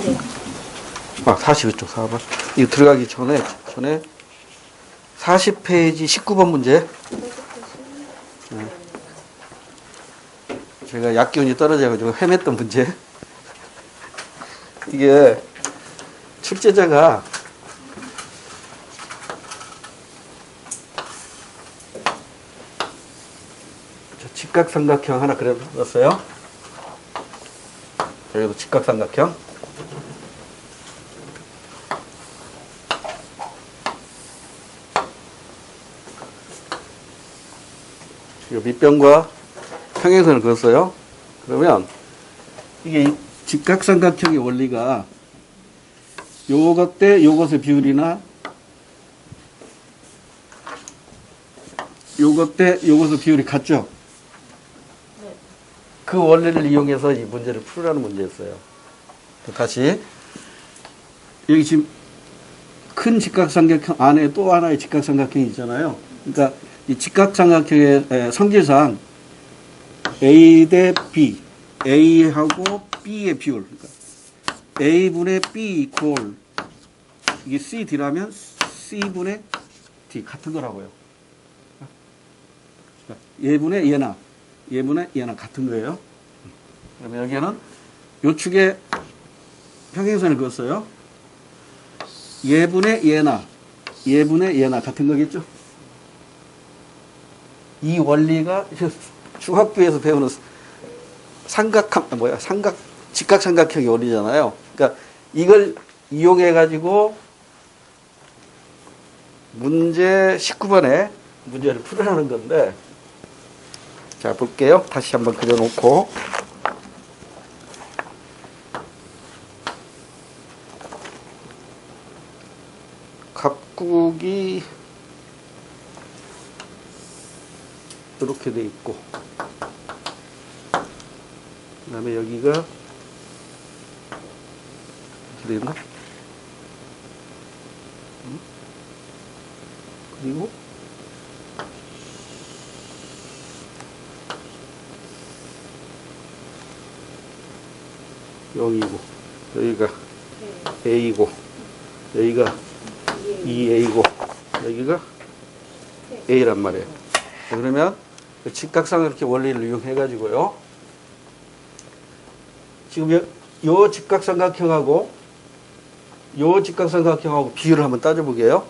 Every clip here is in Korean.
네. 42쪽 4번. 이거 들어가기 전에 40페이지 19번 문제. 네. 제가 약기운이 떨어져가지고 헤맸던 문제. 이게 출제자가 직각삼각형 하나 그려놨어요. 여기도 직각삼각형. 그리고 밑변과 평행선을 그었어요. 그러면 이게 이 직각삼각형의 원리가 요것 대 요것의 비율이나 요것 대 요것의 비율이 같죠? 네. 그 원리를 이용해서 이 문제를 풀으라는 문제였어요. 다시 여기 지금 큰 직각삼각형 안에 또 하나의 직각삼각형이 있잖아요. 그러니까 이 직각삼각형의 성질상 A 대 B, A하고 B의 비율, 그러니까 A분의 B 이퀄 이게 CD라면 C분의 D 같은 거라고요. 얘분의 얘나 얘분의 얘나 같은 거예요. 그러면 여기에는 요 축에 평행선을 그었어요. 얘분의 얘나 얘분의 얘나 같은 거겠죠. 이 원리가 중학교에서 배우는 직각삼각형의 원리잖아요. 그러니까 이걸 이용해 가지고 문제 19번에 문제를 풀으라는 건데, 자 볼게요. 다시 한번 그려놓고 각국이 이렇게 돼 있고, 그 다음에 여기가 이렇게 돼 있나? 그리고 여기고 여기가 A고 여기가 2A고 여기가 A란 말이에요. 그러면 직각삼각형 원리를 이용해 가지고요, 지금 요 직각삼각형하고 요 직각삼각형하고 비율을 한번 따져보게요.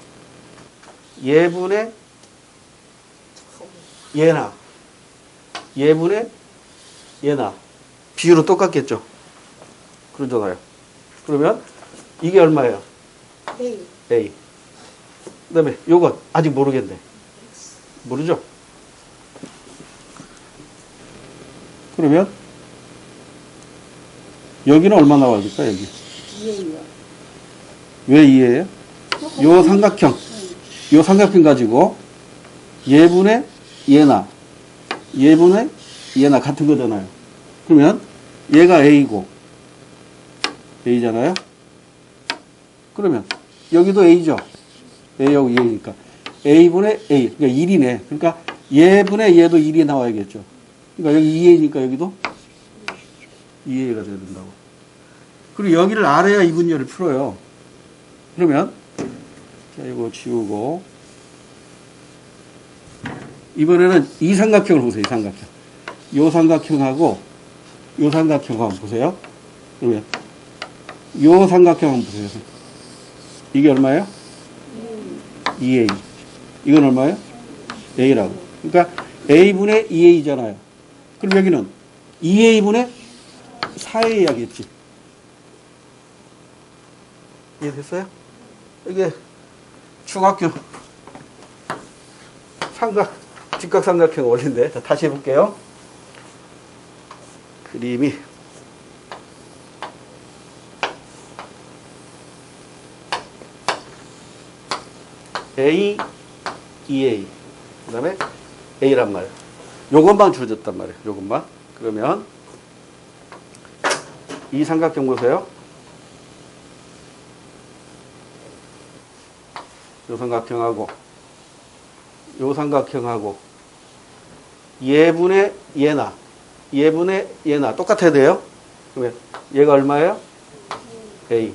얘분의 얘나 얘분의 얘나 비율은 똑같겠죠. 그러잖아요. 그러면 이게 얼마예요? A. A. 그 다음에 요건 아직 모르겠네. 모르죠? 그러면 여기는 얼마 나와야 될까? 여기 2A요. 왜 2예요? 요 삼각형, 요 삼각형 가지고 얘분의 얘나 얘분의 얘나 같은 거잖아요. 그러면 얘가 A고 A잖아요. 그러면 여기도 A죠. A하고 A니까 A분의 A, 그러니까 1이네. 그러니까 얘분의 얘도 1이 나와야겠죠. 그러니까 여기 2A니까 여기도 2A가 돼야 된다고. 그리고 여기를 알아야 이 분열을 풀어요. 그러면 자, 이거 지우고 이번에는 이 삼각형을 보세요. 이 삼각형. 요 삼각형하고 요 삼각형 한번 보세요. 그러면 요 삼각형 한번 보세요. 이게 얼마예요? 2A. 이건 얼마예요? A라고. 그러니까 A분의 2A잖아요. 그럼 여기는 2A분의 4A 하겠지. 이해됐어요? 이게 중학교 직각삼각형 원리인데, 자, 다시 해볼게요. 그림이 A, 2A 그 다음에 A란 말이에요. 요것만 주어졌단 말이에요. 요것만. 그러면 이 삼각형 보세요. 요 삼각형하고 요 삼각형하고 얘분의 얘나 얘분의 얘나 똑같아야 돼요. 그러면 얘가 얼마예요? A.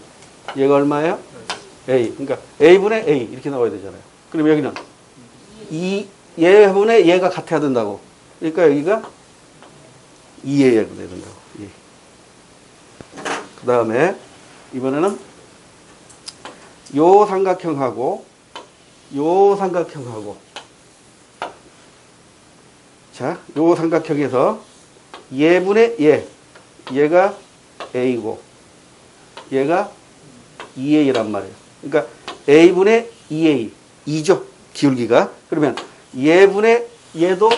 얘가 얼마예요? A. 그러니까 A분의 A 이렇게 나와야 되잖아요. 그럼 여기는 얘분의 얘가 같아야 된다고. 그러니까 여기가 2의 얘가 돼야 된다고. 예. 그 다음에 이번에는 요 삼각형하고 요 삼각형하고 자, 요 삼각형에서 얘분의 얘가 A고 얘가 2A란 말이에요. 그러니까 A분의 2A 2죠. 기울기가. 그러면 얘분의 얘도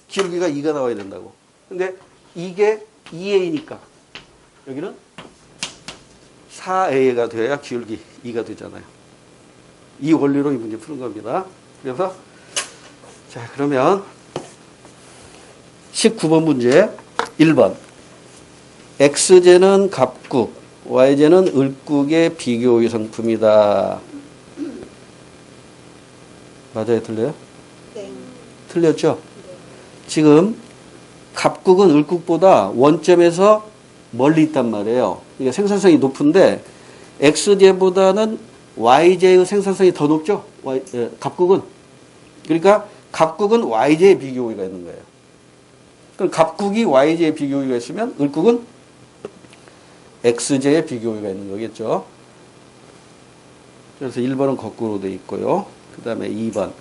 기울기가 2가 나와야 된다고. 근데 이게 2A니까 여기는 4A가 돼야 기울기 2가 되잖아요. 이 원리로 이 문제 푸는 겁니다. 그래서 자, 그러면 19번 문제 1번 X제는 갑국, Y제는 을국의 비교 상품이다. 맞아요? 틀려요? 땡. 틀렸죠? 지금 갑국은 을국보다 원점에서 멀리 있단 말이에요. 그러니까 생산성이 높은데 X제보다는 Y제의 생산성이 더 높죠? 갑국은. 그러니까 갑국은 Y제의 비교가 있는 거예요. 그럼 갑국이 Y제의 비교가 있으면 을국은 X제의 비교가 있는 거겠죠. 그래서 1번은 거꾸로 돼 있고요. 그 다음에 2번.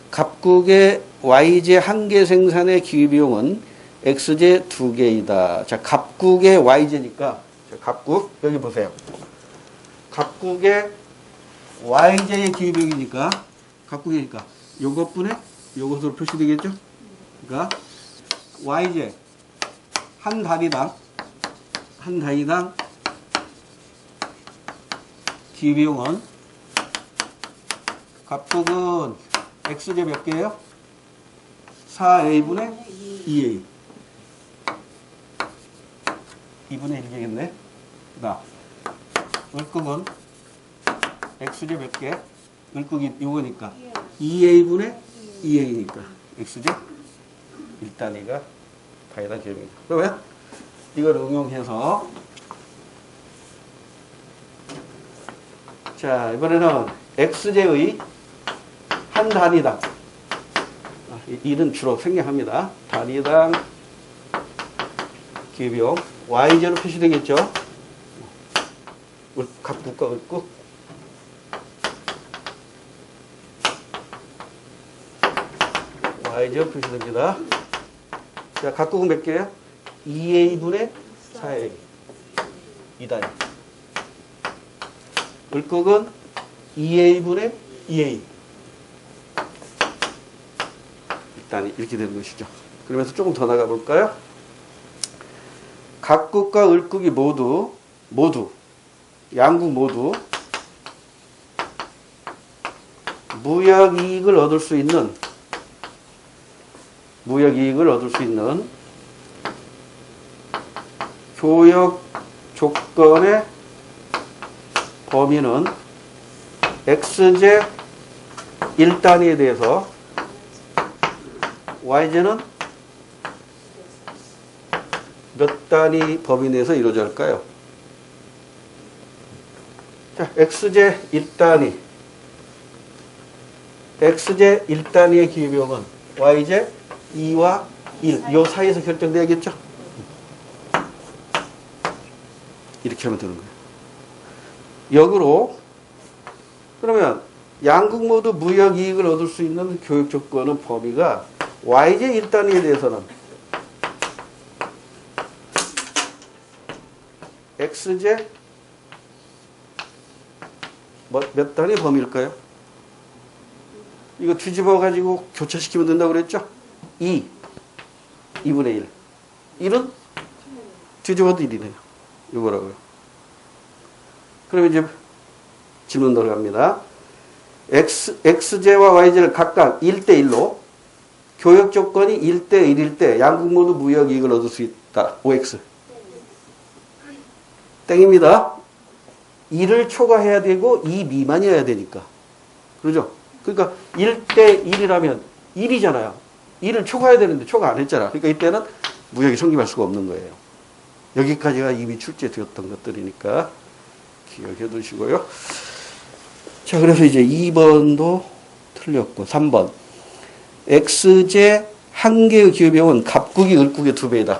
갑국의 Y제 한 개 생산의 기비용은 X제 2개이다. 자, 갑국의 Y제니까, 자, 갑국, 여기 보세요. 갑국의 Y제의 기비용이니까, 갑국이니까, 요것분에 요것으로 표시되겠죠? 그러니까, Y제, 한 단위당 기비용은, 갑국은 X제 몇 개예요? 4A분의 2A. 2분의 1개겠네. 나. 을국은 X제 몇 개? 을국이 이거니까. 2A분의 2A니까. X제 1단위가 다이다 기울기입니다. 그러면 이걸 응용해서 자, 이번에는 X제의 한 단위당 이는 주로 생략합니다. 단위당 기비용 Y제로 표시되겠죠. 갑국과 을국. Y제로 표시됩니다. 자, 갑국은 몇 개예요? 2A분의 4A 2단위. 을국은 2A분의 2A 단위 이렇게 되는 것이죠. 그러면서 조금 더 나가 볼까요? 갑국과 을국이 모두 양국 모두 무역 이익을 얻을 수 있는 교역 조건의 범위는 X제 1단위에 대해서 Y제는 몇 단위 범위 내에서 이루어져 할까요? 자, X제 1단위의 기비용은 Y제 2와 1, 요 사이에서 결정돼야겠죠? 이렇게 하면 되는 거예요. 역으로, 그러면 양국 모두 무역 이익을 얻을 수 있는 교육 조건의 범위가 Y제 1단위에 대해서는 X제 몇 단위 범위일까요? 이거 뒤집어가지고 교차시키면 된다고 그랬죠? 2분의 1. 1은 뒤집어도 1이네요. 이거라고요. 그럼 이제 질문 들어갑니다. X제와 Y제를 각각 1대1로 교역 조건이 1대1일 때 양국 모두 무역 이익을 얻을 수 있다. OX. 땡입니다. 2를 초과해야 되고 2 미만이어야 되니까. 그러죠? 그러니까 1대1이라면 1이잖아요. 2를 초과해야 되는데 초과 안 했잖아. 그러니까 이때는 무역이 성립할 수가 없는 거예요. 여기까지가 이미 출제되었던 것들이니까 기억해 두시고요. 자, 그래서 이제 2번도 틀렸고, 3번. x제 한 개의 기호비용은 갑국이 을국의 2배이다.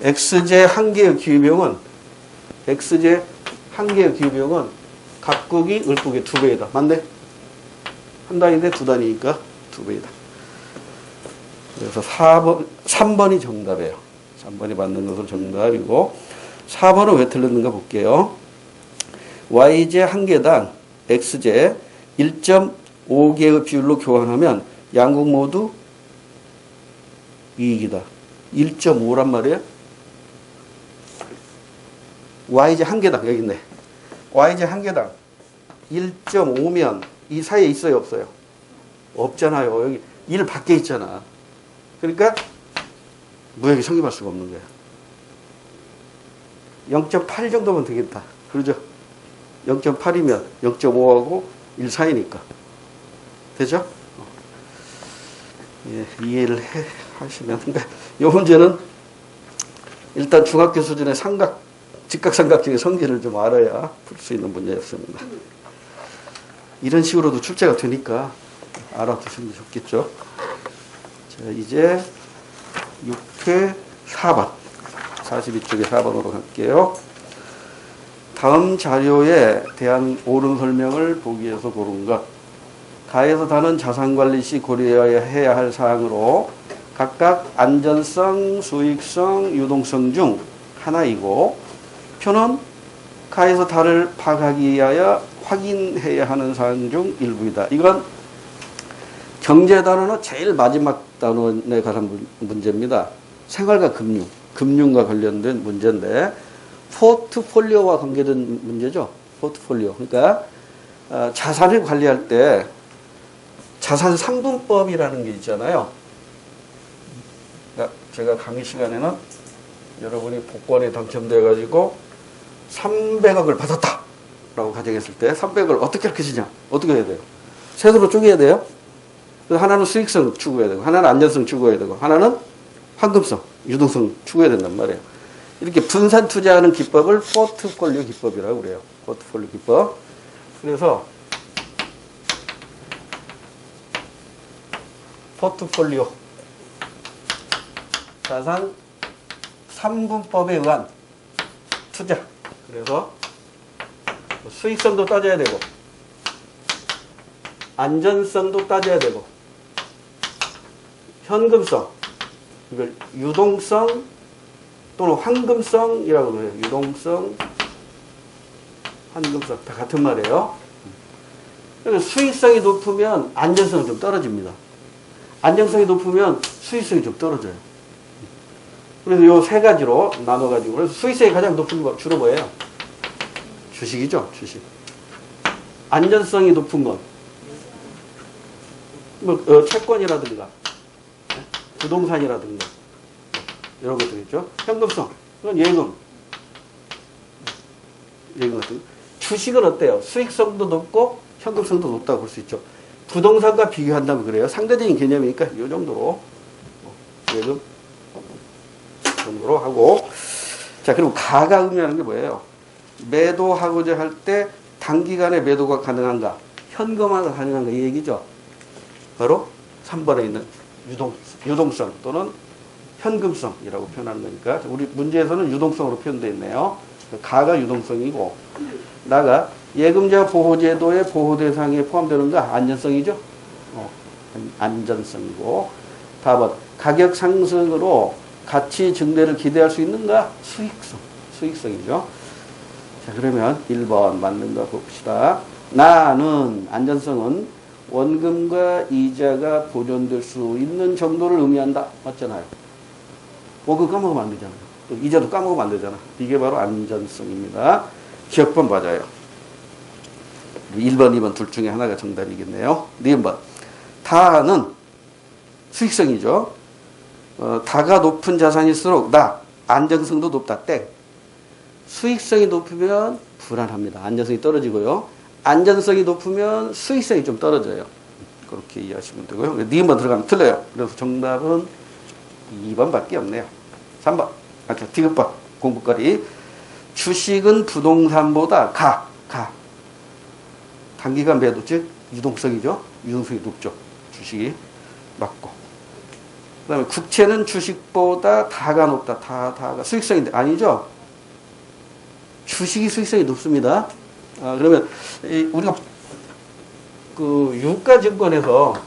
x제 한 개의 기호비용은, x제 한 개의 기호비용은 갑국이 을국의 2배이다. 맞네? 한 단위인데 2단위니까 2배이다. 그래서 3번이 정답이에요. 3번이 맞는 것은 정답이고, 4번은 왜 틀렸는가 볼게요. y제 한 개당 x제 1.5개의 비율로 교환하면 양국 모두 이익이다. 1.5란 말이에요. y제 한 개당, 여기 있네. y제 한 개당 1.5면 이 사이에 있어요, 없어요? 없잖아요. 여기 1 밖에 있잖아. 그러니까 무역이 성립할 수가 없는 거야. 0.8 정도면 되겠다. 그러죠? 0.8이면 0.5하고 1 사이니까. 되죠? 예, 이해를 하시면. 그러니까 이 문제는 일단 중학교 수준의 직각삼각형의 성질을 좀 알아야 풀 수 있는 문제였습니다. 이런 식으로도 출제가 되니까 알아두시면 좋겠죠. 자, 이제 6회 4번. 42쪽에 4번으로 갈게요. 다음 자료에 대한 옳은 설명을 보기 위해서 고른 것. 가에서 다는 자산관리 시 고려해야 할 사항으로 각각 안전성, 수익성, 유동성 중 하나이고, 표는 가에서 다를 파악하기 위하여 확인해야 하는 사항 중 일부이다. 이건 경제 단어는 제일 마지막 단원에 관한 문제입니다. 생활과 금융과 관련된 문제인데, 포트폴리오와 관계된 문제죠. 포트폴리오. 그러니까 자산을 관리할 때 자산 상분법이라는 게 있잖아요. 그러니까 제가 강의 시간에는 여러분이 복권에 당첨돼 가지고 300억을 받았다라고 가정했을 때 300억을 어떻게 하시냐? 어떻게 해야 돼요? 세수로 쪼개야 돼요. 그래서 하나는 수익성 추구해야 되고, 하나는 안전성 추구해야 되고, 하나는 황금성, 유동성 추구해야 된단 말이에요. 이렇게 분산 투자하는 기법을 포트폴리오 기법이라고 그래요. 포트폴리오 기법. 그래서 포트폴리오 자산 3분법에 의한 투자. 그래서 수익성도 따져야 되고, 안전성도 따져야 되고, 현금성, 이걸 유동성 또는 황금성이라고 해요. 유동성, 황금성 다 같은 말이에요. 그래서 수익성이 높으면 안전성은 좀 떨어집니다. 안정성이 높으면 수익성이 좀 떨어져요. 그래서 요 세 가지로 나눠가지고, 그래서 수익성이 가장 높은 거 주로 뭐예요? 주식이죠, 주식. 안전성이 높은 건 채권이라든가 부동산이라든가 이런 것들 있죠. 현금성, 그건 예금 같은 거. 주식은 어때요? 수익성도 높고 현금성도 높다고 볼 수 있죠. 부동산과 비교한다면 그래요. 상대적인 개념이니까 이 정도로 예금 정도로 하고. 자, 그리고 가가 의미하는 게 뭐예요? 매도하고자 할 때 단기간에 매도가 가능한가? 현금화가 가능한가? 이 얘기죠. 바로 3번에 있는 유동성 또는 현금성이라고 표현하는 거니까, 우리 문제에서는 유동성으로 표현되어 있네요. 가가 유동성이고, 나가 예금자 보호제도의 보호 대상에 포함되는가? 안전성이죠. 안전성이고. 답은 가격 상승으로 가치 증대를 기대할 수 있는가? 수익성이죠. 자, 그러면 1번 맞는 거 봅시다. 나는, 안전성은 원금과 이자가 보존될 수 있는 정도를 의미한다. 맞잖아요. 원금 까먹으면 안 되잖아요. 또 이자도 까먹으면 안 되잖아. 이게 바로 안전성입니다. 기억번 맞아요. 1번, 2번 둘 중에 하나가 정답이겠네요. 4번. 다는 수익성이죠. 다가 높은 자산일수록 안정성도 높다. 땡. 수익성이 높으면 불안합니다. 안전성이 떨어지고요. 안전성이 높으면 수익성이 좀 떨어져요. 그렇게 이해하시면 되고요. 2번 들어가면 틀려요. 그래서 정답은 2번밖에 없네요. 3번. 디귿번 공부거리. 주식은 부동산보다 단기간 매도, 즉 유동성이죠. 유동성이 높죠. 주식이 맞고. 그다음에 국채는 주식보다 다가 높다. 다가 수익성인데 아니죠. 주식이 수익성이 높습니다. 그러면 우리가 그 유가증권에서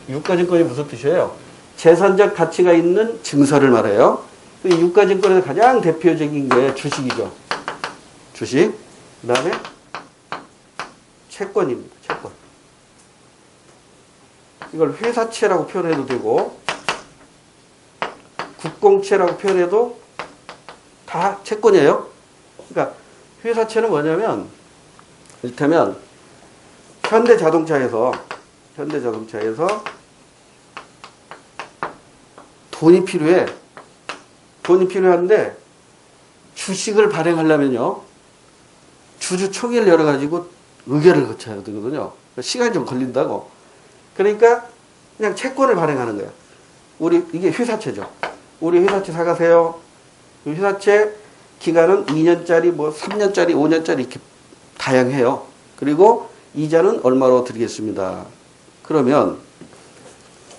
유가증권이 무슨 뜻이에요? 재산적 가치가 있는 증서를 말해요. 유가증권에서 가장 대표적인 게 주식이죠. 주식. 그 다음에 채권입니다. 채권. 이걸 회사채라고 표현해도 되고 국공채라고 표현해도 다 채권이에요. 그러니까 회사채는 뭐냐면 이를테면 현대자동차에서 돈이 필요한데 주식을 발행하려면요 주주 총회를 열어가지고 의결을 거쳐야 되거든요. 시간이 좀 걸린다고. 그러니까 그냥 채권을 발행하는 거예요. 이게 회사채죠. 우리 회사채 사가세요. 회사채 기간은 2년짜리, 뭐 3년짜리, 5년짜리 이렇게 다양해요. 그리고 이자는 얼마로 드리겠습니다. 그러면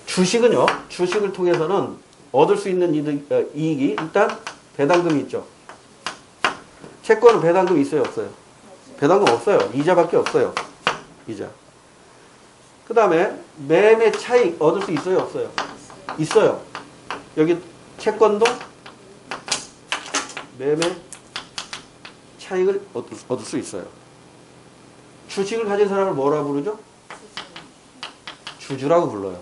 주식은요, 주식을 통해서는 얻을 수 있는 이익이 일단 배당금이 있죠. 채권은 배당금 있어요, 없어요? 배당금 없어요. 이자밖에 없어요. 이자. 그 다음에 매매 차익 얻을 수 있어요, 없어요? 있어요. 여기 채권도 매매 차익을 얻을 수 있어요. 주식을 가진 사람을 뭐라고 부르죠? 주주라고 불러요.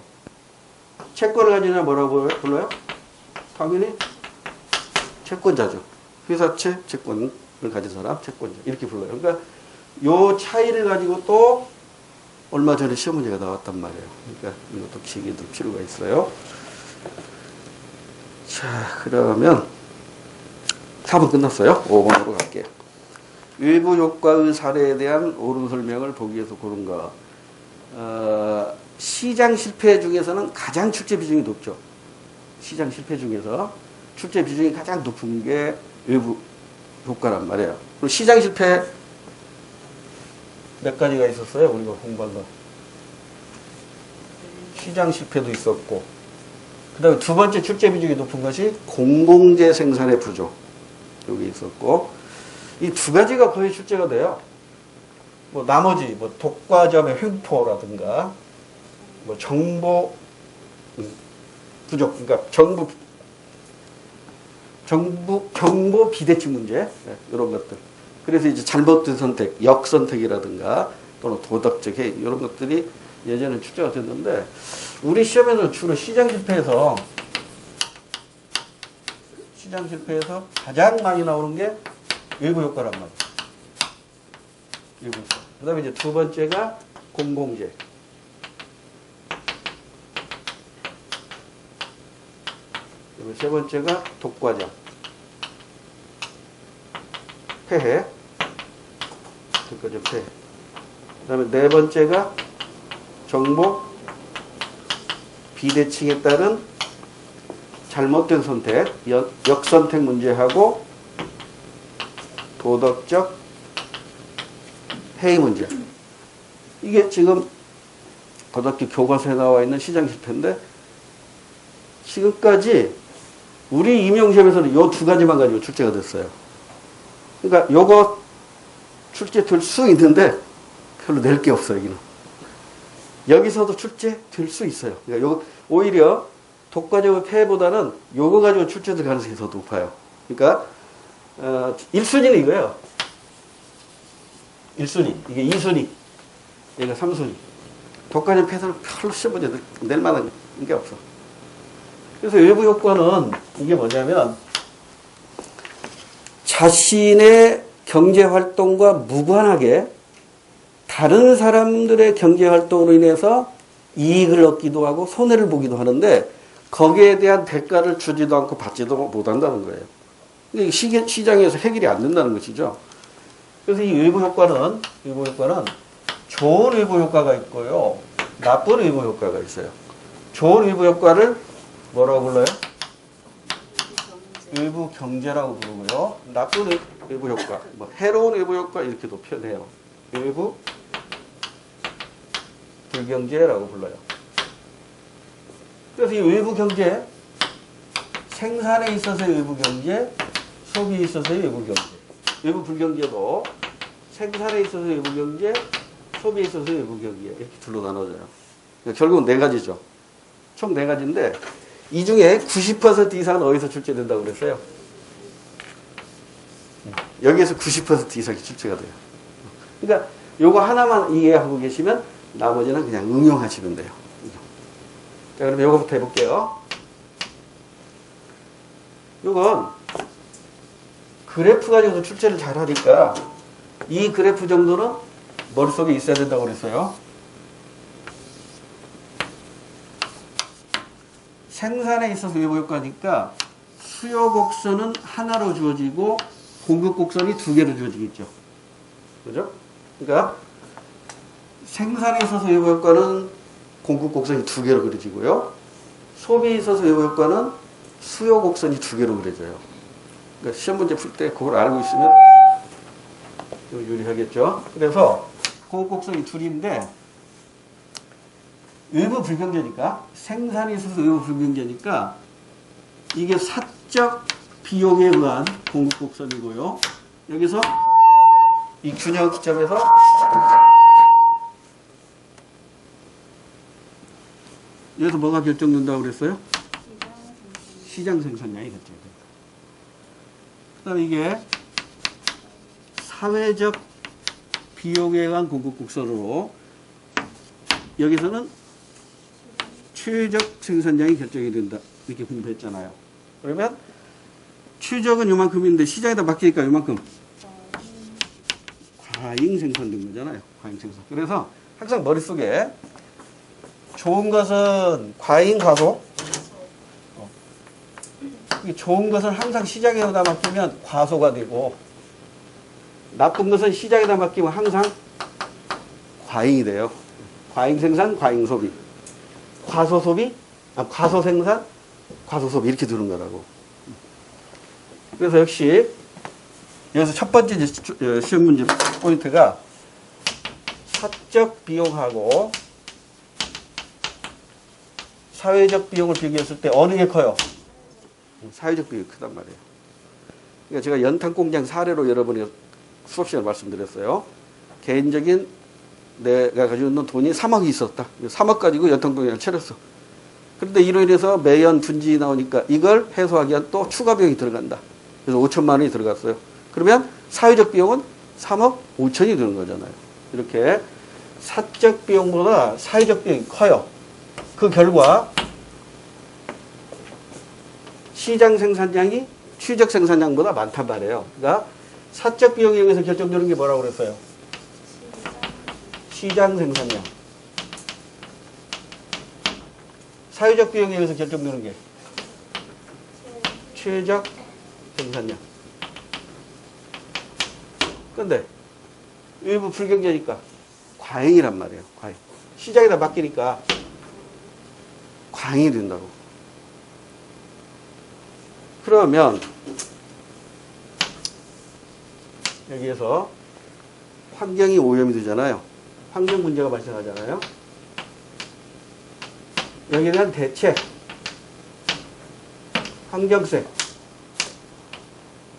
채권을 가진 사람을 뭐라고 불러요? 당연히 채권자죠. 회사채, 채권을 가진 사람, 채권자. 이렇게 불러요. 그러니까 요 차이를 가지고 또 얼마 전에 시험 문제가 나왔단 말이에요. 그러니까 이것도 기억해 둘 필요가 있어요. 자, 그러면 4번 끝났어요. 5번으로 갈게요. 외부 효과의 사례에 대한 옳은 설명을 보기에서 고른 거. 시장 실패 중에서는 가장 출제 비중이 높죠. 시장 실패 중에서 출제 비중이 가장 높은 게 외부 효과란 말이에요. 그리고 시장 실패 몇 가지가 있었어요? 우리가 공부한 거. 시장 실패도 있었고, 그 다음에 두 번째 출제 비중이 높은 것이 공공재 생산의 부족. 여기 있었고, 이 두 가지가 거의 출제가 돼요. 뭐 나머지 뭐 독과점의 횡포라든가 뭐 정보 부족, 그러니까 정보 비대칭 문제, 네, 이런 것들. 그래서 이제 잘못된 선택, 역선택이라든가 또는 도덕적 해이 이런 것들이 예전에 출제가 됐는데 우리 시험에는 주로 시장 실패에서 가장 많이 나오는 게 외부 효과란 말이에요. 외부 효과. 그 다음에 이제 두 번째가 공공재. 그리고 세 번째가 독과점. 폐해. 독과점 폐해. 그 다음에 네 번째가 정보 비대칭에 따른 잘못된 선택, 역선택 문제하고 도덕적 해이 문제. 이게 지금 고등학교 교과서에 나와 있는 시장 실패인데 지금까지 우리 임용시험에서는 이 두 가지만 가지고 출제가 됐어요. 그러니까 요거 출제될 수 있는데 별로 낼 게 없어요, 여기는. 여기서도 출제될 수 있어요. 그러니까 요거 오히려 독과점의 폐해보다는 요거 가지고 출제될 가능성이 더 높아요. 그러니까 1순위는 이거예요. 1순위. 이게 2순위. 얘가 3순위. 독과점 폐해서는 별로 시험 문제 낼 만한 게 없어. 그래서 외부 효과는 이게 뭐냐면 자신의 경제활동과 무관하게 다른 사람들의 경제활동으로 인해서 이익을 얻기도 하고 손해를 보기도 하는데 거기에 대한 대가를 주지도 않고 받지도 못한다는 거예요. 이게 시장에서 해결이 안 된다는 것이죠. 그래서 이 외부 효과는 좋은 외부 효과가 있고요. 나쁜 외부 효과가 있어요. 좋은 외부 효과를 뭐라고 불러요? 외부 경제라고 부르고요. 나쁜 외부 효과, 뭐 해로운 외부 효과 이렇게도 표현해요. 외부 불경제라고 불러요. 그래서 이 외부 경제, 생산에 있어서의 외부 경제, 소비에 있어서의 외부 경제. 외부 불경제도 생산에 있어서의 외부 경제, 소비에 있어서의 외부 경제 이렇게 둘로 나눠져요. 그러니까 결국은 네 가지죠. 총 네 가지인데 이 중에 90% 이상은 어디서 출제된다고 그랬어요? 여기에서 90% 이상이 출제가 돼요. 그러니까 요거 하나만 이해하고 계시면 나머지는 그냥 응용하시면 돼요. 자, 그럼 요거부터 해볼게요. 요건 그래프 가지고도 출제를 잘 하니까 이 그래프 정도는 머릿속에 있어야 된다고 그랬어요. 생산에 있어서 외부 효과니까 수요 곡선은 하나로 주어지고 공급 곡선이 두 개로 주어지겠죠. 그죠? 그러니까 생산에 있어서 외부 효과는 공급 곡선이 두 개로 그려지고요. 소비에 있어서 외부 효과는 수요 곡선이 두 개로 그려져요. 그러니까 시험 문제 풀 때 그걸 알고 있으면 유리하겠죠. 그래서 공급 곡선이 둘인데 외부 불경제니까 생산에 있어서 외부 불경제니까 이게 사적 비용에 의한 공급 곡선이고요. 여기서 이 균형 기점에서 여기서 뭐가 결정된다고 그랬어요? 시장 생산량이 결정된다. 그 다음에 이게 사회적 비용에 의한 공급 곡선으로 여기서는 최적 생산량이 결정이 된다. 이렇게 공부했잖아요. 그러면 최적은 요만큼인데 시장에다 맡기니까 요만큼 과잉 생산된 거잖아요. 과잉 생산. 그래서 항상 머릿속에 좋은 것은 과잉 과소. 좋은 것은 항상 시장에다 맡기면 과소가 되고 나쁜 것은 시장에다 맡기면 항상 과잉이 돼요. 과잉 생산, 과잉 소비. 과소 소비, 과소 생산, 과소 소비 이렇게 두는 거라고. 그래서 역시 여기서 첫 번째 시험 문제 포인트가 사적 비용하고 사회적 비용을 비교했을 때 어느 게 커요? 사회적 비용이 크단 말이에요. 그러니까 제가 연탄공장 사례로 여러분이 수업 시간에 말씀드렸어요. 개인적인 내가 가지고 있는 돈이 3억이 있었다. 3억 가지고 연탄공장을 차렸어. 그런데 이로 인해서 매연 분지 나오니까 이걸 해소하기 위한 또 추가 비용이 들어간다. 그래서 5천만 원이 들어갔어요. 그러면 사회적 비용은 3억 5천이 드는 거잖아요. 이렇게 사적 비용보다 사회적 비용이 커요. 그 결과 시장 생산량이 취적 생산량보다 많단 말이에요. 그러니까 사적 비용에 의해서 결정되는 게 뭐라고 그랬어요? 시장 생산량. 사회적 비용에 의해서 결정되는 게 최적 생산량. 근데 외부 불경제니까 과잉이란 말이에요. 과잉. 시장에다 맡기니까 과잉이 된다고. 그러면 여기에서 환경이 오염이 되잖아요. 환경 문제가 발생하잖아요. 여기에 대한 대책, 환경세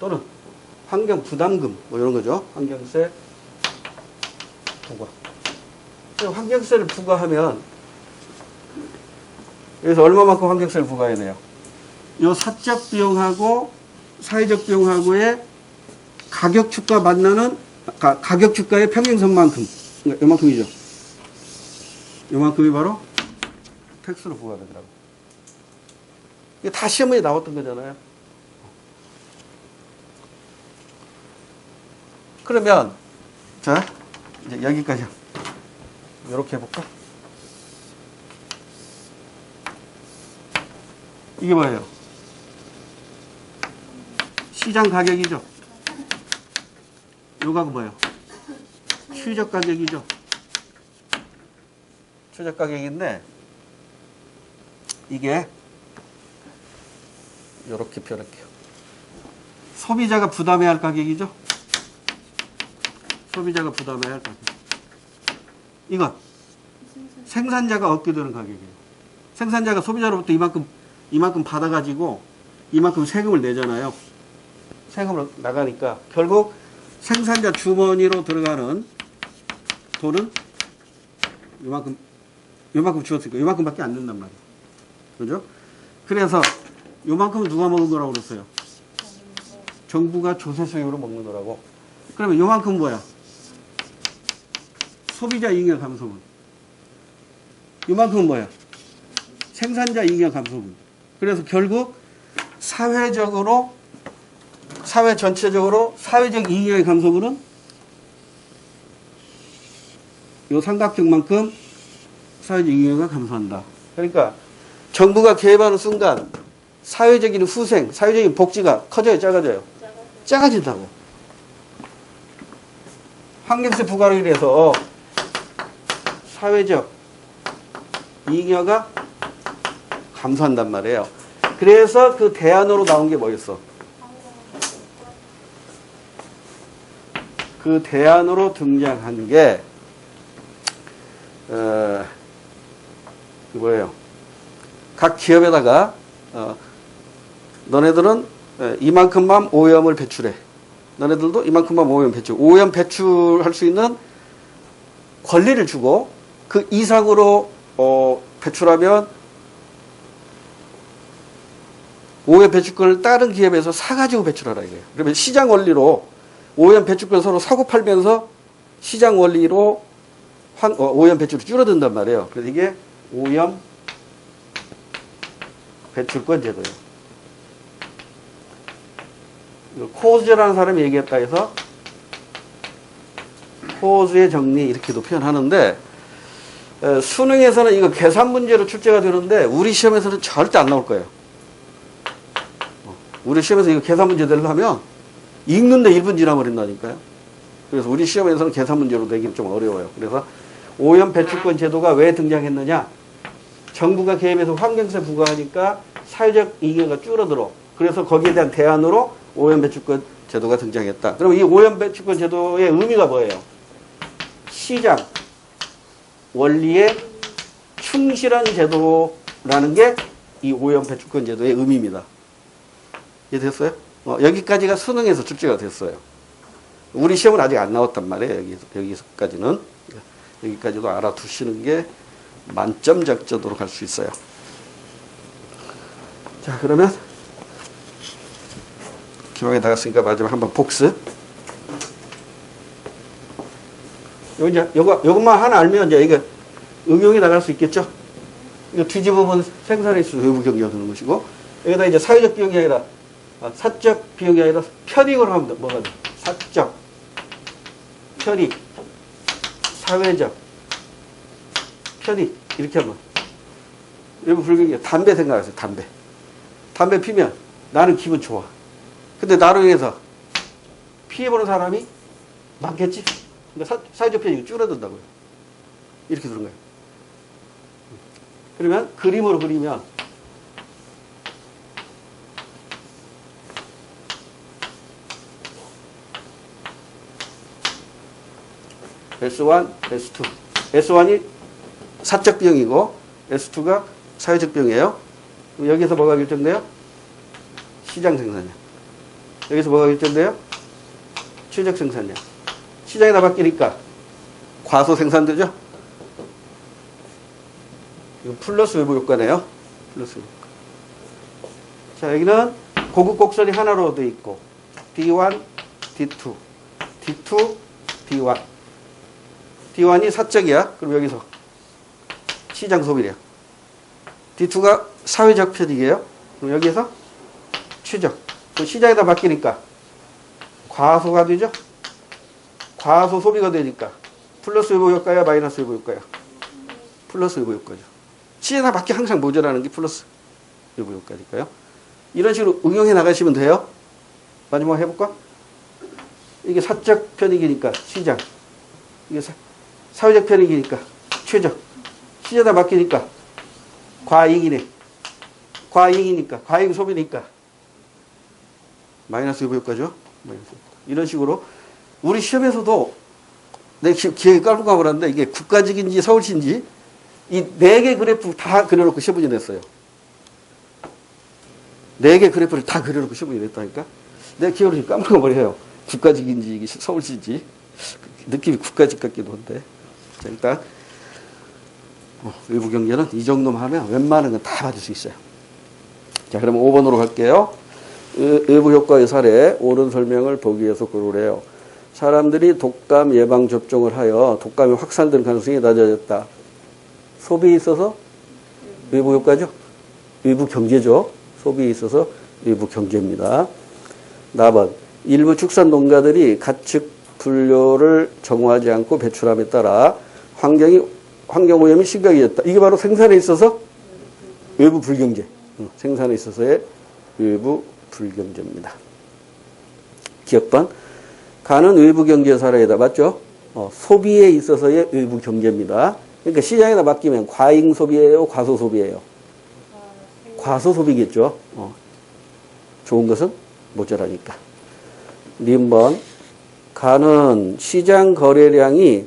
또는 환경 부담금 뭐 이런 거죠. 환경세 부과. 환경세를 부과하면 여기서 얼마만큼 환경세를 부과해야 돼요? 요 사적 비용하고 사회적 비용하고의 가격 주가 만나는 가격 주가의 평행선만큼 요만큼이죠. 요만큼이 바로 텍스로 부과되더라고요. 이게 다 시험에 나왔던 거잖아요. 그러면 자 이제 여기까지 이렇게 해볼까? 이게 뭐예요? 시장 가격이죠. 요가 뭐예요? 최적 가격이죠. 최적 가격인데 이게 이렇게 표현할게요. 소비자가 부담해야 할 가격이죠. 소비자가 부담해야 할 가격. 이건 생산자가 얻게 되는 가격이에요. 생산자가 소비자로부터 이만큼 받아가지고 이만큼 세금을 내잖아요. 세금을 나가니까 결국 생산자 주머니로 들어가는 돈은 요만큼 주었으니까 요만큼밖에 안 된단 말이에요. 그죠? 그래서 요만큼은 누가 먹은 거라고 그랬어요? 정부가 조세 수입으로 먹는 거라고. 그러면 요만큼 뭐야? 소비자 이익의 감소분. 요만큼은 뭐야? 생산자 이익의 감소분. 그래서 결국 사회 전체적으로 사회적 이익의 감소분은 요 삼각형만큼 사회적 이익가 감소한다. 그러니까 정부가 개입하는 순간 사회적인 후생, 사회적인 복지가 커져요, 작아져요? 작아진다고. 환경세 부과로 인해서 사회적 이익여가 감소한단 말이에요. 그래서 그 대안으로 나온 게 뭐였어? 그 대안으로 등장한 게 뭐예요? 각 기업에다가 너네들은 이만큼만 오염을 배출해. 너네들도 이만큼만 오염 배출. 오염 배출할 수 있는 권리를 주고 그 이상으로 배출하면 오염 배출권을 다른 기업에서 사가지고 배출하라 이거예요. 그러면 시장 원리로 오염 배출권 서로 사고 팔면서 시장 원리로 오염 배출이 줄어든단 말이에요. 그래서 이게 오염 배출권 제도예요. 코즈라는 사람이 얘기했다 해서 코즈의 정리 이렇게도 표현하는데 수능에서는 이거 계산 문제로 출제가 되는데 우리 시험에서는 절대 안 나올 거예요. 우리 시험에서 이거 계산 문제 되려고 하면 읽는데 1분 지나버린다니까요. 그래서 우리 시험에서는 계산 문제로 내기는 좀 어려워요. 그래서 오염 배출권 제도가 왜 등장했느냐? 정부가 개입해서 환경세 부과하니까 사회적 이익가 줄어들어. 그래서 거기에 대한 대안으로 오염 배출권 제도가 등장했다. 그럼 이 오염 배출권 제도의 의미가 뭐예요? 시장 원리에 충실한 제도라는 게 이 오염 배출권 제도의 의미입니다. 이해됐어요? 여기까지가 수능에서 출제가 됐어요. 우리 시험은 아직 안 나왔단 말이에요. 여기서까지는. 여기까지도 알아두시는 게 만점 작전으로 갈 수 있어요. 자, 그러면 기왕에 나갔으니까 마지막 한번 복습. 요것만 하나 알면 이제 이거 응용이 나갈 수 있겠죠? 이거 뒤집으면 생산의 수 외부 경기가 되는 것이고, 여기다 이제 사회적 비용이 아니라, 사적 비용이 아니라 편익으로 하면 돼. 뭐가 돼? 사적, 편익, 사회적, 편익. 이렇게 하면. 외부 불경기, 담배 생각하세요, 담배. 담배 피면 나는 기분 좋아. 근데 나로 인해서 피해보는 사람이 많겠지? 그러니까 사회적 편익이 줄어든다고요. 이렇게 되는 거예요. 그러면 그림으로 그리면 S1, S2. S1이 사적 비용이고 S2가 사회적 비용이에요. 여기서 뭐가 결정돼요? 시장 생산량. 여기서 뭐가 결정돼요? 최적 생산량. 시장에다 바뀌니까 과소 생산되죠? 이거 플러스 외부 효과네요. 플러스 외부 효과. 자, 여기는 고급 곡선이 하나로 되어 있고 D1, D2, D2, D1. D1이 사적이야. 그럼 여기서 시장 소비량. D2가 사회적 편익이에요. 그럼 여기에서 최적. 시장에다 바뀌니까 과소가 되죠? 과소 소비가 되니까 플러스 외부 효과야, 마이너스 외부 효과야? 플러스 외부 효과죠. 시에다 밖에 항상 모자라는 게 플러스 외부 효과니까요. 이런 식으로 응용해 나가시면 돼요. 마지막 해볼까? 이게 사적 편익이니까 시장. 이게 사회적 편익이니까 최적. 시에다 맡기니까 과이익이네. 과이익이니까 과이익 소비니까 마이너스 외부 효과죠. 마이너스. 이런 식으로 우리 시험에서도 내 기억이 깔끔하는데 이게 국가직인지 서울시인지 이 4개 그래프 다 그려놓고 시험문제 냈어요. 4개 그래프를 다 그려놓고 시험문제 냈다니까. 내 기억을 깜빡해버려요. 국가직인지 서울시인지. 느낌이 국가직 같기도 한데. 자, 일단 외부 경제는 이 정도만 하면 웬만한 건 다 받을 수 있어요. 자, 그러면 5번으로 갈게요. 외부 효과의 사례, 옳은 설명을 보기 위해서 고르래요. 사람들이 독감 예방 접종을 하여 독감이 확산될 가능성이 낮아졌다. 소비에 있어서 외부 효과죠. 외부 경제죠. 소비에 있어서 외부 경제입니다. 4번. 일부 축산 농가들이 가축 분뇨를 정화하지 않고 배출함에 따라 환경 오염이 심각해졌다. 이게 바로 생산에 있어서 외부 불경제. 생산에 있어서의 외부 불경제입니다. 기억번. 가는 외부 경제 사례이다. 맞죠? 소비에 있어서의 외부 경제입니다. 그러니까 시장에다 맡기면 과잉 소비예요, 과소 소비예요? 과소 소비겠죠. 좋은 것은 모자라니까. 림번. 가는 시장 거래량이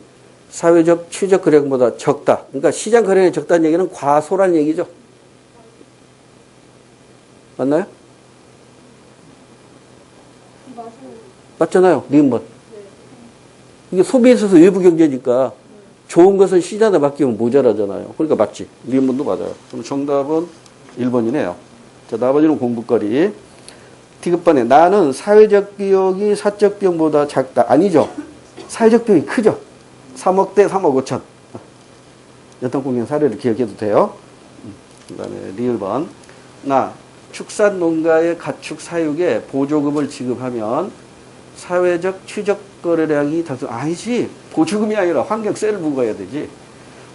사회적 취적 거래량보다 적다. 그러니까 시장 거래량이 적다는 얘기는 과소란 얘기죠. 맞나요? 맞잖아요. 림번. 이게 소비에 있어서 외부 경제니까 좋은 것은 시장에 맡기면 모자라잖아요. 그러니까 맞지. 림번도 맞아요. 그럼 정답은 1번이네요. 자, 나머지는 공부거리. 디귿번에 나는 사회적 비용이 사적 비용보다 작다. 아니죠. 사회적 비용이 크죠. 3억 대 3억 5천. 여탕공연 사례를 기억해도 돼요. 그 다음에 리을번. 나 축산 농가의 가축 사육에 보조금을 지급하면 사회적 취적 거래량이 달성. 아니지. 보조금이 아니라 환경세를 부과해야 되지.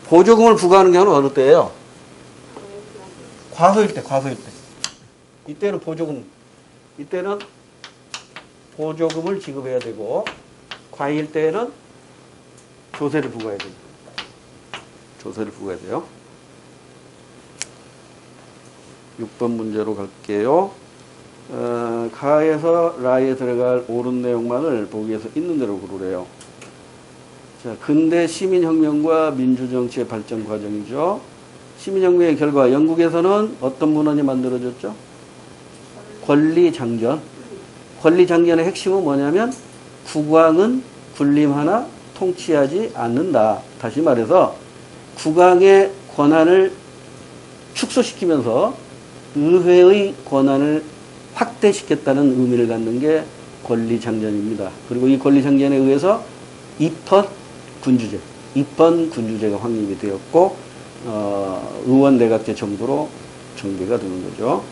보조금을 부과하는 경우는 어느 때예요? 과소일 때. 이때는 이때는 보조금을 지급해야 되고, 과일 때는 조세를 부과해야 됩니다. 조세를 부과해야 돼요. 6번 문제로 갈게요. 가에서 라에 들어갈 옳은 내용만을 보기 위해서 있는 대로 고르래요. 자, 근대 시민혁명과 민주정치의 발전 과정이죠. 시민혁명의 결과, 영국에서는 어떤 문헌이 만들어졌죠? 권리장전. 권리장전의 핵심은 뭐냐면 국왕은 군림 하나 통치하지 않는다. 다시 말해서 국왕의 권한을 축소시키면서 의회의 권한을 확대시켰다는 의미를 갖는 게 권리장전입니다. 그리고 이 권리장전에 의해서 입헌 군주제가 확립이 되었고 의원 내각제 정부로 정비가 되는 거죠.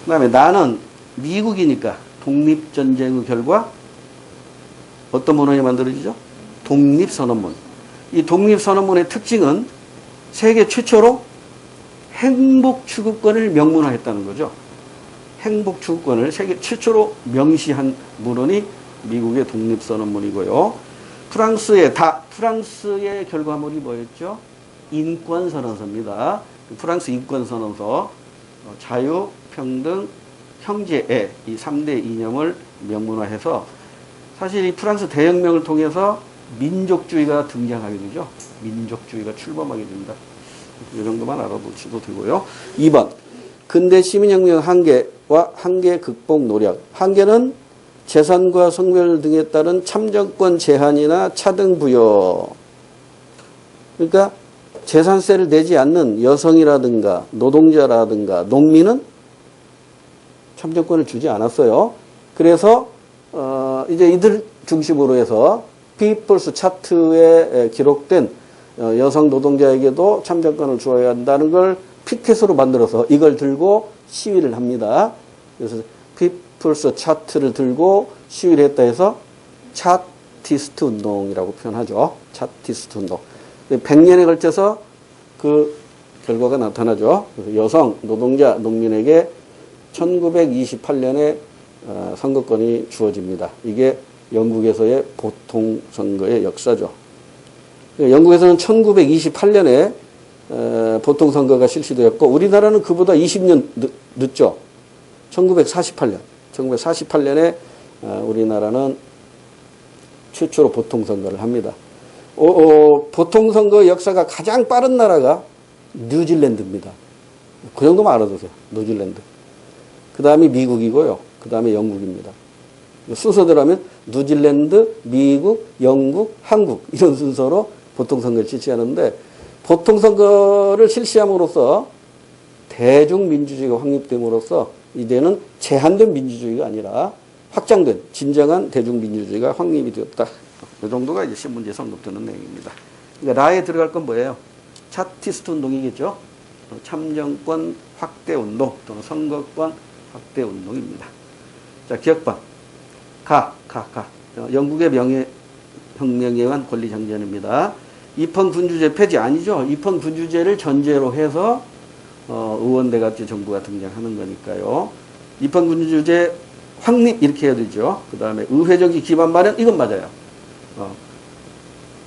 그 다음에 나는 미국이니까 독립전쟁의 결과 어떤 문헌이 만들어지죠? 독립선언문. 이 독립선언문의 특징은 세계 최초로 행복추구권을 명문화했다는 거죠. 행복추구권을 세계 최초로 명시한 문헌이 미국의 독립선언문이고요. 프랑스의 결과물이 뭐였죠? 인권선언서입니다. 프랑스 인권선언서, 자유, 평등, 형제애, 이 3대 이념을 명문화해서 사실 이 프랑스 대혁명을 통해서 민족주의가 등장하게 되죠. 민족주의가 출범하게 됩니다. 이 정도만 알아두셔도 되고요. 2번. 근대 시민혁명 한계와 한계 극복 노력. 한계는 재산과 성별 등에 따른 참정권 제한이나 차등 부여. 그러니까 재산세를 내지 않는 여성이라든가 노동자라든가 농민은 참정권을 주지 않았어요. 그래서 이제 이들 중심으로 해서 피플스 차트에 기록된 여성 노동자에게도 참정권을 주어야 한다는 걸 피켓으로 만들어서 이걸 들고 시위를 합니다. 그래서 피플스 차트를 들고 시위를 했다 해서 차티스트 운동이라고 표현하죠. 차티스트 운동. 100년에 걸쳐서 그 결과가 나타나죠. 여성, 노동자, 농민에게 1928년에 선거권이 주어집니다. 이게 영국에서의 보통선거의 역사죠. 영국에서는 1928년에 보통선거가 실시되었고 우리나라는 그보다 20년 늦죠. 1948년. 1948년에 우리나라는 최초로 보통선거를 합니다. 보통선거 역사가 가장 빠른 나라가 뉴질랜드입니다. 그 정도만 알아두세요. 뉴질랜드. 그 다음이 미국이고요. 그 다음에 영국입니다. 순서대로 하면 뉴질랜드, 미국, 영국, 한국 이런 순서로 보통선거를 실시하는데 보통선거를 실시함으로써 대중민주주의가 확립됨으로써 이제는 제한된 민주주의가 아니라 확장된 진정한 대중민주주의가 확립이 되었다. 이 정도가 이제 신문지에서 언급되는 내용입니다. 그러니까 라에 들어갈 건 뭐예요? 차티스트 운동이겠죠. 참정권 확대 운동 또는 선거권 확대 운동입니다. 자, 기억반. 영국의 명예혁명에 의한 권리장전입니다. 입헌군주제 폐지 아니죠. 입헌군주제를 전제로 해서 의원대각제 정부가 등장하는 거니까요. 입헌군주제 확립 이렇게 해야 되죠. 그 다음에 의회적인 기반 마련 이건 맞아요.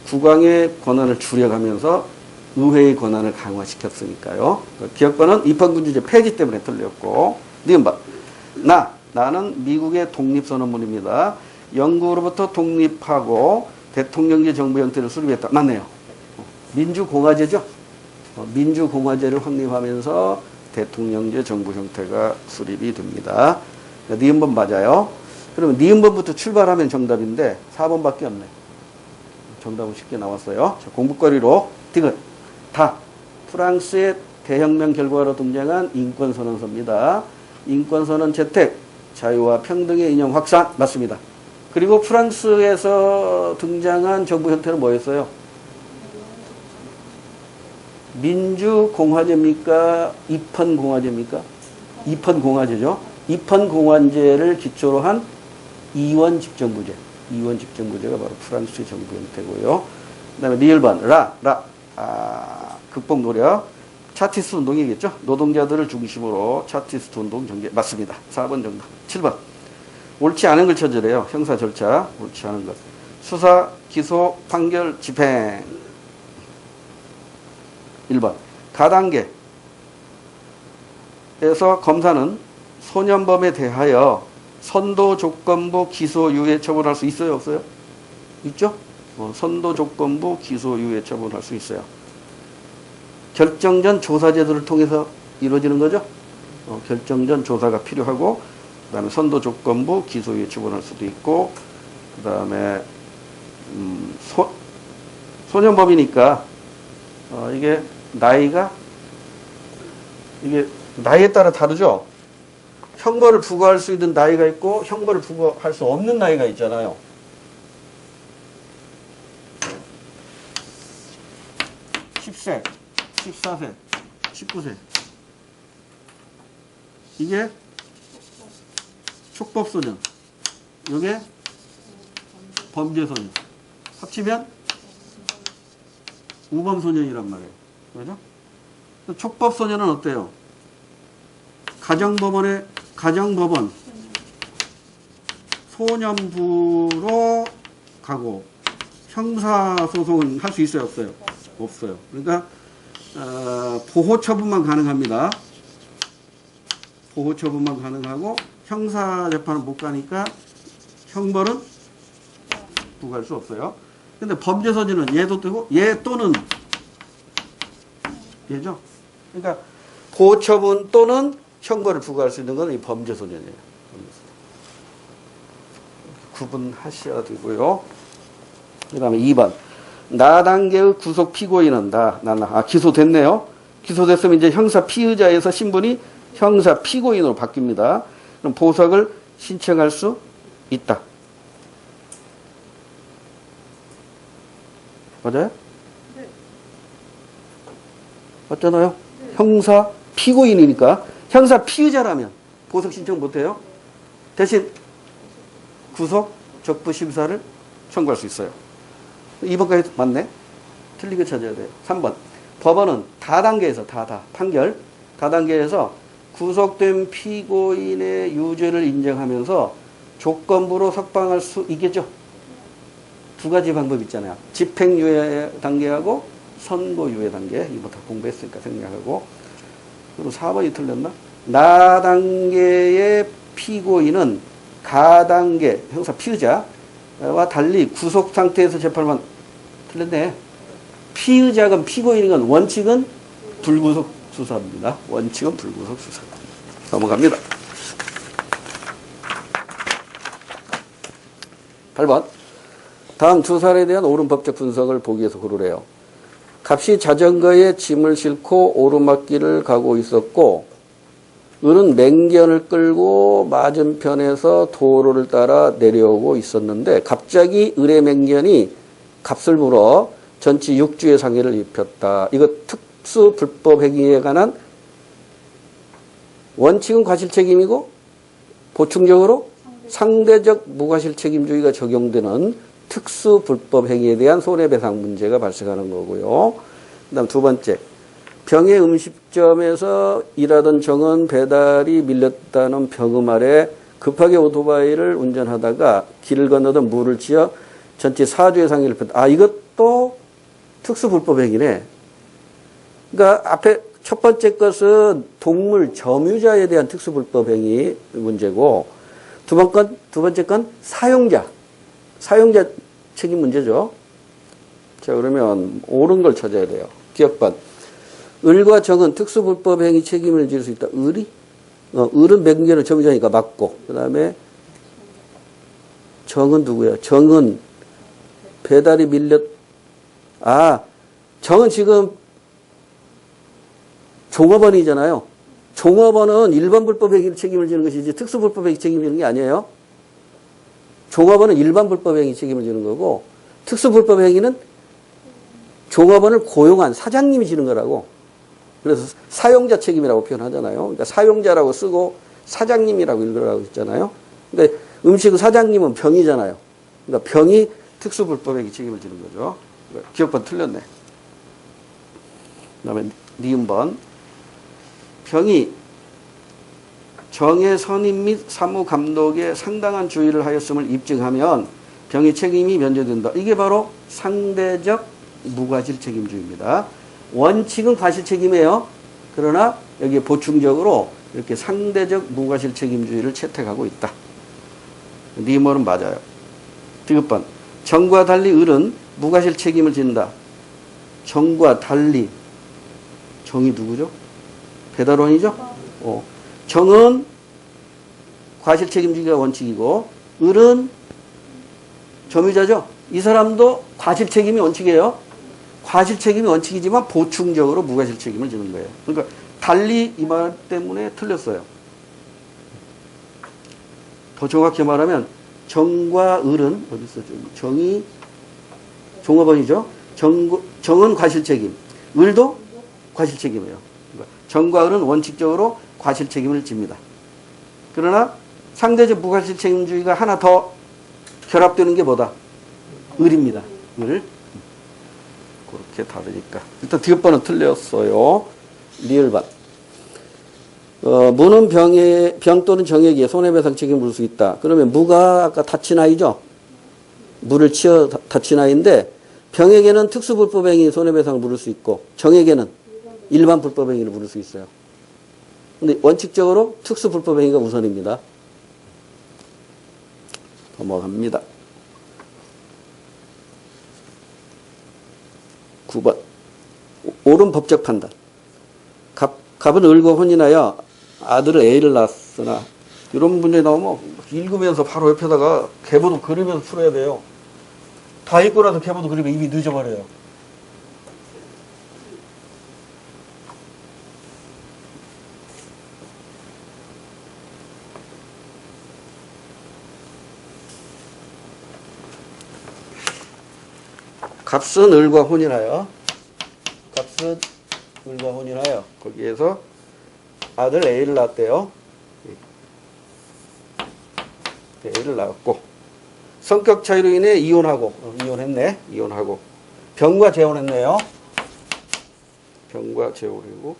국왕의 권한을 줄여가면서 의회의 권한을 강화시켰으니까요. 기억반은 입헌군주제 폐지 때문에 틀렸고 니은바 나는 미국의 독립선언문입니다. 영국으로부터 독립하고 대통령제 정부 형태를 수립했다. 맞네요. 민주공화제죠. 민주공화제를 확립하면서 대통령제 정부 형태가 수립이 됩니다. 니은번 맞아요. 그러면 니은번부터 출발하면 정답인데 4번밖에 없네. 정답은 쉽게 나왔어요. 자, 공부거리로 디귿 다 프랑스의 대혁명 결과로 등장한 인권선언서입니다. 인권선언 채택 자유와 평등의 이념 확산 맞습니다. 그리고 프랑스에서 등장한 정부 형태는 뭐였어요? 민주공화제입니까? 입헌공화제입니까? 입헌공화제죠. 입헌공화제를 기초로 한 이원집정부제. 이원집정부제가 바로 프랑스의 정부 형태고요. 그 다음에 리을반, 극복 노력. 차티스트 운동이겠죠. 노동자들을 중심으로 차티스트 운동 전개. 맞습니다. 4번 정답. 7번. 옳지 않은 걸 찾으래요. 형사 절차. 옳지 않은 것. 수사, 기소, 판결, 집행. 1번. 가단계에서 검사는 소년범에 대하여 선도 조건부 기소 유예 처분할 수 있어요? 없어요? 있죠? 선도 조건부 기소 유예 처분할 수 있어요. 결정 전 조사 제도를 통해서 이루어지는 거죠. 결정 전 조사가 필요하고 그 다음에 선도 조건부 기소 유예 처분할 수도 있고 그 다음에 소년범이니까 이게 나이에 따라 다르죠. 형벌을 부과할 수 있는 나이가 있고 형벌을 부과할 수 없는 나이가 있잖아요. 10세, 14세, 19세. 이게 촉법소년. 이게 범죄소년. 합치면 우범소년이란 말이에요. 그죠? 촉법소년은 어때요? 가정법원 소년부로 가고 형사소송은 할 수 있어요? 없어요? 없어요. 그러니까 보호처분만 가능합니다. 보호처분만 가능하고 형사재판은 못 가니까 형벌은 부과할 수 없어요. 근데 범죄소년은 얘도 되고 얘 또는 얘죠. 그러니까 보호처분 또는 형벌을 부과할 수 있는 건 이 범죄소년이에요. 구분하셔야 되고요. 그 다음에 2번. 나단계의 구속 피고인은 기소됐네요. 기소됐으면 이제 형사 피의자에서 신분이 형사 피고인으로 바뀝니다. 그럼 보석을 신청할 수 있다. 맞아요? 네. 맞잖아요? 네. 형사 피고인이니까 형사 피의자라면 보석 신청 못해요. 대신 구속 적부 심사를 청구할 수 있어요. 2번까지 맞네. 틀리게 찾아야 돼요. 3번. 법원은 다단계에서 판결 다단계에서 구속된 피고인의 유죄를 인정하면서 조건부로 석방할 수 있겠죠. 두 가지 방법 있잖아요. 집행유예 단계하고 선고유예 단계. 이거 다 공부했으니까 생략하고. 그리고 4번이 틀렸나? 나단계의 피고인은 가단계 형사 피의자와 달리 구속 상태에서 재판만 틀렸네. 피의자건 피고인이건 원칙은 불구속 수사입니다. 원칙은 불구속 수사. 넘어갑니다. 8번. 다음 두 사례에 대한 옳은 법적 분석을 보기 위해서 고르래요. 갑이 자전거에 짐을 싣고 오르막길을 가고 있었고 을은 맹견을 끌고 맞은편에서 도로를 따라 내려오고 있었는데 갑자기 을의 맹견이 갑을 물어 전치 6주의 상해를 입혔다. 이거 특수 불법 행위에 관한 원칙은 과실책임이고 보충적으로 상대적 무과실 책임주의가 적용되는 특수 불법 행위에 대한 손해배상 문제가 발생하는 거고요. 그다음 두 번째. 병의 음식점에서 일하던 정은 배달이 밀렸다는 병음 아래 급하게 오토바이를 운전하다가 길을 건너던 물을 치어 전체 4주의 상해를 입혔다. 아, 이것도 특수 불법 행위네. 그러니까 앞에 첫 번째 것은 동물 점유자에 대한 특수 불법 행위 문제고 두 번째 건 사용자 책임 문제죠. 자, 그러면 옳은 걸 찾아야 돼요. 기억반. 을과 정은 특수불법 행위 책임을 질 수 있다. 을이? 을은 맹견을 점유자니까 맞고. 그 다음에 정은 누구야? 정은 배달이 정은 지금 종업원이잖아요. 종업원은 일반 불법 행위 책임을 지는 것이지 특수불법 행위 책임을 지는 게 아니에요. 종업원은 일반 불법 행위 책임을 지는 거고 특수불법 행위는 종업원을 고용한 사장님이 지는 거라고. 그래서 사용자 책임이라고 표현하잖아요. 그러니까 사용자라고 쓰고 사장님이라고 읽으라고 했잖아요. 그러니까 음식은 사장님은 병이잖아요. 그러니까 병이 특수불법 행위 책임을 지는 거죠. 기억번 틀렸네. 그 다음에 니은번. 병이 정의 선임 및 사무 감독에 상당한 주의를 하였음을 입증하면 병의 책임이 면제된다. 이게 바로 상대적 무과실 책임주의입니다. 원칙은 과실 책임이에요. 그러나 여기에 보충적으로 이렇게 상대적 무과실 책임주의를 채택하고 있다. 니머는 맞아요. 디귿번. 정과 달리 을은 무과실 책임을 진다. 정과 달리. 정이 누구죠? 배달원이죠? 정은 과실 책임주의가 원칙이고 을은 점유자죠. 이 사람도 과실 책임이 원칙이에요. 과실 책임이 원칙이지만 보충적으로 무과실 책임을 지는 거예요. 그러니까 달리 이 말 때문에 틀렸어요. 더 정확히 말하면 정과 을은 어디 있어? 정이 종업원이죠. 정은 과실 책임, 을도 과실 책임이에요. 그러니까 정과 을은 원칙적으로 과실 책임을 집니다. 그러나 상대적 무과실 책임주의가 하나 더 결합되는 게 뭐다? 을입니다. 을. 그렇게 다르니까. 일단 디귿번은 틀렸어요. 리을반. 무는 병 또는 정액에 손해배상 책임을 물 수 있다. 그러면 무가 아까 다친 아이죠? 무를 치어 다친 아이인데 병에게는 특수불법행위 손해배상을 물을 수 있고 정에게는 일반 불법행위를 물을 수 있어요. 근데 원칙적으로 특수불법행위가 우선입니다. 넘어갑니다. 9번. 옳은 법적 판단. 갑은 을과 혼인하여 아들을 A를 낳았으나 이런 문제 나오면 읽으면서 바로 옆에다가 계보도 그리면서 풀어야 돼요. 다 읽고 나서 계보도 그리면 이미 늦어버려요. 갑은 을과 혼인하여 거기에서 아들 A를 낳았대요. A를 낳았고 성격 차이로 인해 이혼하고 병과 재혼했네요. 병과 재혼이고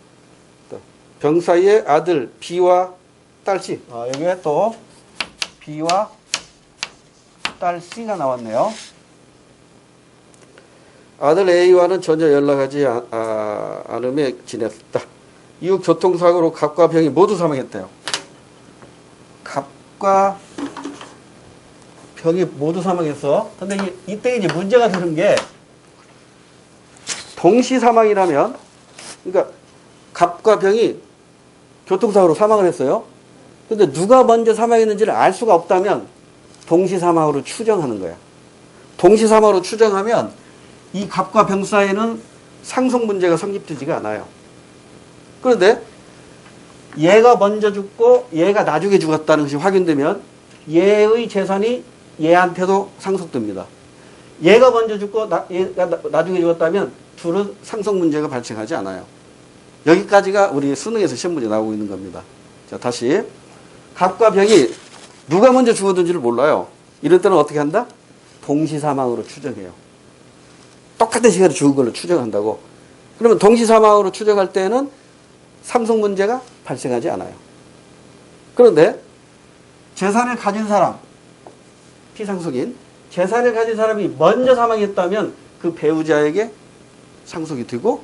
병 사이에 아들 B와 딸 C. 여기에 또 B와 딸 C가 나왔네요. 아들 A와는 전혀 연락하지 않으며 지냈다. 이후 교통사고로 갑과 병이 모두 사망했대요. 갑 갑과 병이 모두 사망했어. 근데 이때 이제 문제가 되는 게 동시 사망이라면, 그러니까 갑과 병이 교통사고로 사망을 했어요. 근데 누가 먼저 사망했는지를 알 수가 없다면 동시 사망으로 추정하는 거야. 동시 사망으로 추정하면 이 갑과 병 사이에는 상속 문제가 성립되지가 않아요. 그런데 얘가 먼저 죽고 얘가 나중에 죽었다는 것이 확인되면 얘의 재산이 얘한테도 상속됩니다. 얘가 먼저 죽고 얘가 나중에 죽었다면 둘은 상속 문제가 발생하지 않아요. 여기까지가 우리 수능에서 시험 문제 나오고 있는 겁니다. 자, 다시. 갑과 병이 누가 먼저 죽었는지를 몰라요. 이럴 때는 어떻게 한다? 동시 사망으로 추정해요. 똑같은 시간에 죽은 걸로 추정한다고. 그러면 동시 사망으로 추정할 때는 상속 문제가 발생하지 않아요. 그런데 재산을 가진 사람, 피상속인, 재산을 가진 사람이 먼저 사망했다면 그 배우자에게 상속이 되고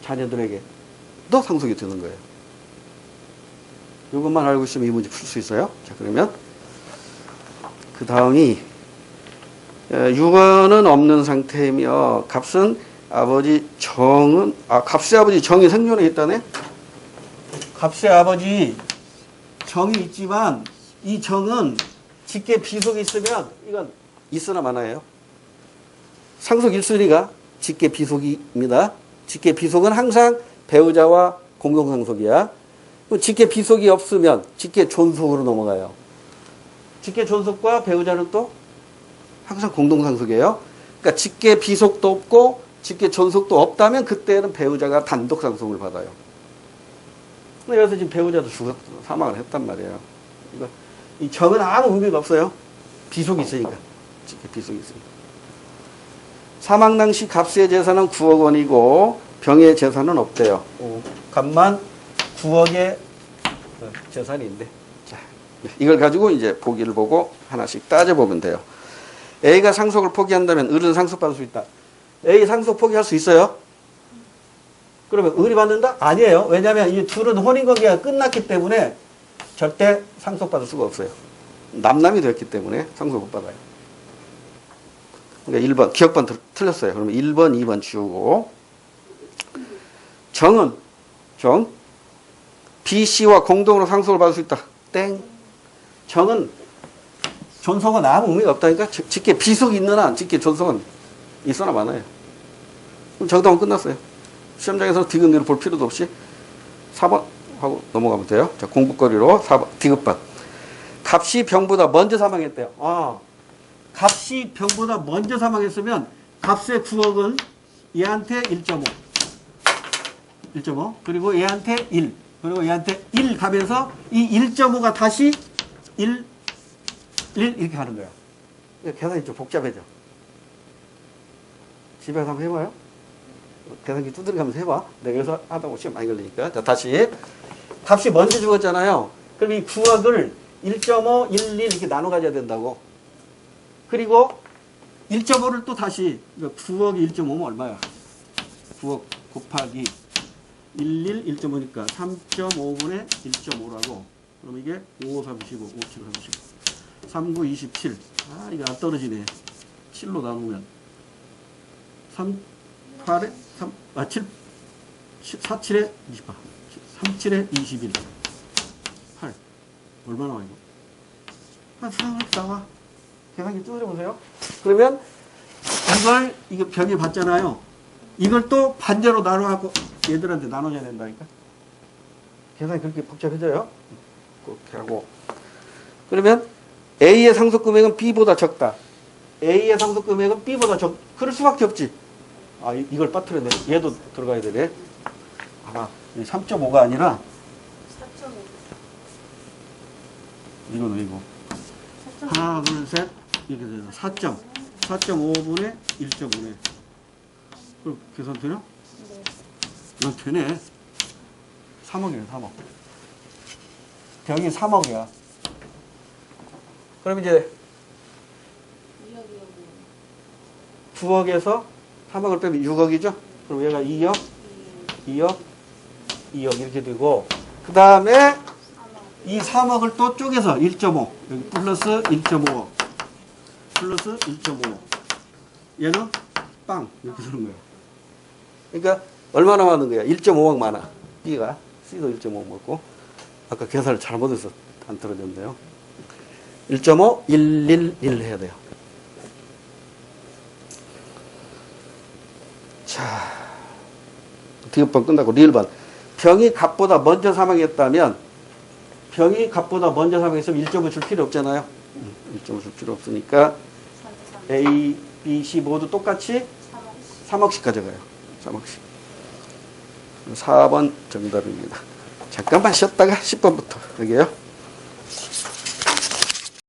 자녀들에게도 상속이 되는 거예요. 이것만 알고 있으면 이 문제 풀 수 있어요. 자, 그러면 그 다음이 6원은 없는 상태이며 값은 아버지 정은 값의 아버지 정이 생존해 있다네. 값의 아버지 정이 있지만 이 정은 직계 비속이 있으면 이건 있으나 마나예요. 상속 1순위가 직계 비속입니다. 직계 비속은 항상 배우자와 공동상속이야. 직계 비속이 없으면 직계 존속으로 넘어가요. 직계 존속과 배우자는 또 항상 공동상속이에요. 그러니까 직계 비속도 없고 직계 존속도 없다면 그때는 배우자가 단독 상속을 받아요. 여기서 지금 배우자도 사망을 했단 말이에요. 이 정은 아무 의미가 없어요. 비속이 있으니까. 직계 비속이 있으니까. 사망 당시 갑수의 재산은 9억 원이고 병의 재산은 없대요. 갑만 9억의 재산이 있는데. 자, 이걸 가지고 이제 보기를 보고 하나씩 따져보면 돼요. A가 상속을 포기한다면 을은 상속받을 수 있다. A 상속 포기할 수 있어요? 그러면 을이 받는다? 아니에요. 왜냐하면 이 둘은 혼인관계가 끝났기 때문에 절대 상속받을 수가 없어요. 남남이 됐기 때문에 상속 못 받아요. 그러니까 1번, 기억번 틀렸어요. 그러면 1번, 2번 지우고. 정은, B, C와 공동으로 상속을 받을 수 있다. 땡. 정은 존속은 아무 의미가 없다니까. 직계 비속이 있는 한 직계 존속은 있으나 마나요. 그럼 정답은 끝났어요. 시험장에서 디귿으로 볼 필요도 없이 4번 하고 넘어가면 돼요. 자, 공부거리로 4번, 디귿번. 값이 병보다 먼저 사망했대요. 값이 병보다 먼저 사망했으면 값의 9억은 얘한테 1.5. 그리고 얘한테 1. 그리고 얘한테 1 가면서 이 1.5가 다시 1 이렇게 가는 거예요. 계산이 좀 복잡해져. 집에서 한번 해봐요. 계산기 두드려가면서 해봐. 내가 여기서 하다 보면 시간 많이 걸리니까. 자, 다시. 값이 먼저 죽었잖아요. 그럼 이 9억을 1.5, 1, 1 이렇게 나눠 가져야 된다고. 그리고 1.5를 또 다시, 9억이 1.5면 얼마야? 9억 곱하기 1, 1, 1.5니까 3.5분의 1.5라고. 그럼 이게 5, 35, 5, 7, 35. 3, 9, 27. 이거 안 떨어지네. 7로 나누면. 3, 8에, 7, 4, 7에 28. 3, 7에 21. 8. 얼마 나와, 이거? 4 나와. 계산기 두드려보세요. 그러면 이거 병이 받잖아요. 이걸 또 반대로 나눠갖고 얘들한테 나눠줘야 된다니까. 계산이 그렇게 복잡해져요. 그렇게 하고. 그러면 A의 상속 금액은 B보다 적다. A의 상속 금액은 B보다 그럴 수밖에 없지. 이걸 빠뜨려야 돼. 얘도 들어가야 되네. 3.5가 아니라 4.5. 이거는 이거. 하나, 둘, 셋. 이렇게 돼서 4.5분의 1.5네. 그럼 계산 되나? 네. 이건 되네. 3억이네, 3억. 병이 3억이야. 그럼 이제 9억에서 3억을 빼면 6억이죠? 그럼 얘가 2억, 2억, 2억 이렇게 되고, 그 다음에 이 3억을 또 쪼개서 1.5 여기 플러스 1.5 플러스 1.5 얘는 빵 이렇게 주는 거예요. 그러니까 얼마나 많은 거야? 1.5억 많아. B가 C도 1.5 먹고 아까 계산을 잘못해서 안 떨어졌네요. 1.5 111 해야 돼요. 자, 디귿번 끝나고 리을번. 병이 값보다 먼저 사망했다면 병이 값보다 먼저 사망했으면 1.5 줄 필요 없잖아요. 1.5 줄 필요 없으니까 A, B, C 모두 똑같이 3억씩 가져가요. 3억씩. 4번 정답입니다. 잠깐만 쉬었다가 10번부터 여기요.